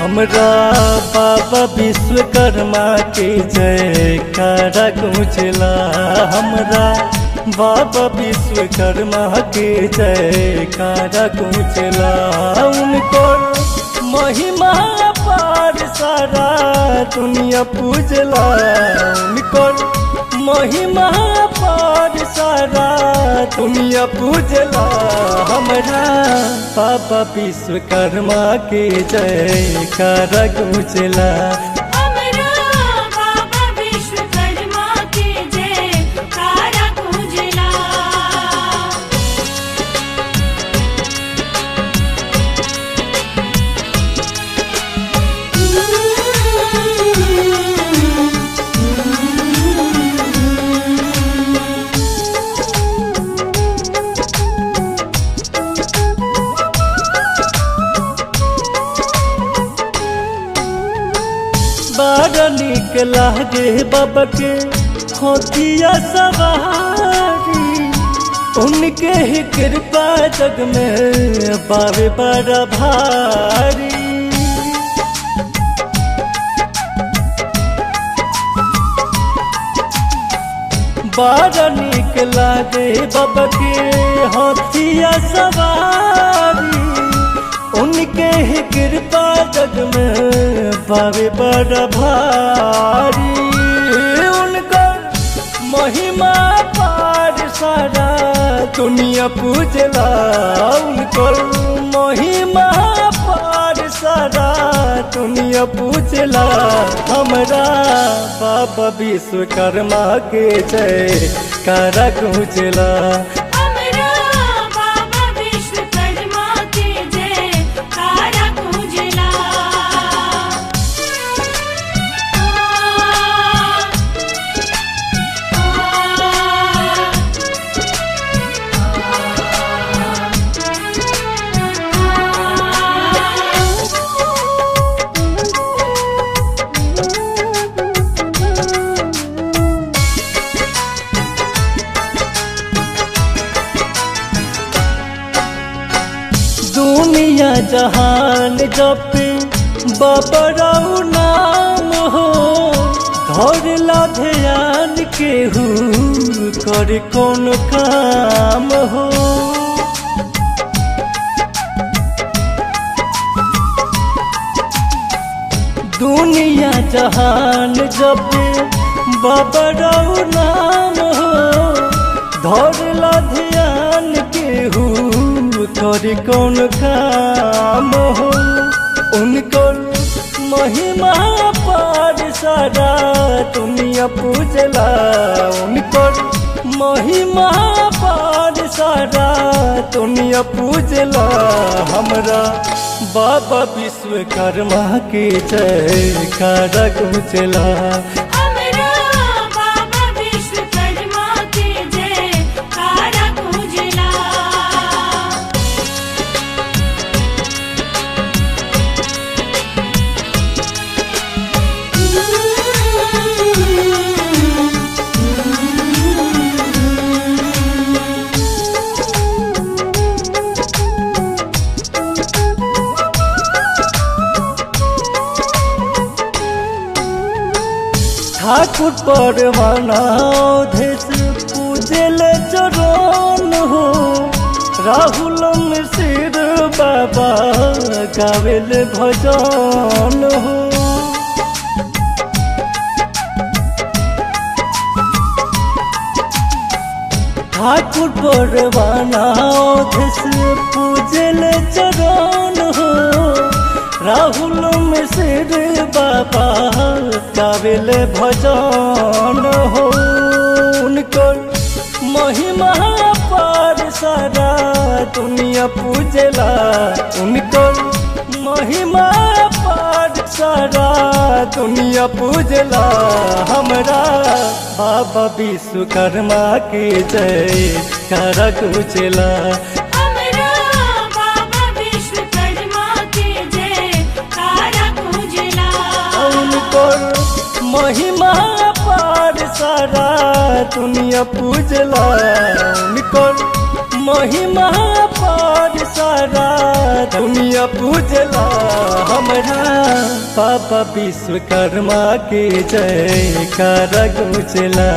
हमरा बाबा विश्वकर्मा के जयकारा गूंजला। हमरा बाबा विश्वकर्मा के जयकारा गूंजला। उनको महिमा पार सारा दुनिया पूजला। उनको महिमा पार सारा दुनिया पूजला। हमरा बाबा विश्वकर्मा के जयकारा गूंजला। हमरा बाबा विश्वकर्मा के जयकारा गूंजला। बड़ा निक लागे बाबा के होतिया सवारी। उनके ही कृपा जग में बावे बड़ा भारी। बड़ा निक लागे बाबा के होतिया सवारी। उनके ही कृपा जग में बावे बड़ा भारी। उनका महिमा पार सारा दुनिया पूजला। उनको महिमा पार सारा दुनिया पूजला। हमरा बाबा विश्वकर्मा के जयकारा गूंजला। हमरा बाबा विश्वकर्मा के जयकारा गूंजला। दुनिया जहान जपे बाबा राउ नाम हो। धरला ध्यान केहू कर कौन काम हो। दुनिया जहान जपे बाबा राउ नाम हो। धरला ध्यान केहू कर कौन काम हो। उनको महिमा पार सारा दुनिया पूजला। उनको महिमा पार सारा दुनिया पूजला। हमरा बाबा विश्वकर्मा के जयकारा गूंजला। हमरा बाबा विश्वकर्मा के जयकारा गूंजला। ठाकुर परवाना देश पूजल चरण हो। राहुल मिश्र बाबा गावेल भजन हो। ठाकुर परवाना देश पूजल चरण हो। राहुल मिश्र बाबा गावेल भजन हो। उनको महिमा पार सारा दुनिया पूजला। उनको महिमा पार सारा दुनिया पूजला। हमरा बाबा विश्वकर्मा के जयकारा गूंजला। हमरा बाबा विश्वकर्मा के जयकारा गूंजला। उनको महिमा पार सारा दुनिया पूजला। उनको महिमा पर सारा दुनिया पूजला हमरा बाबा विश्वकर्मा के जय कर गुजला।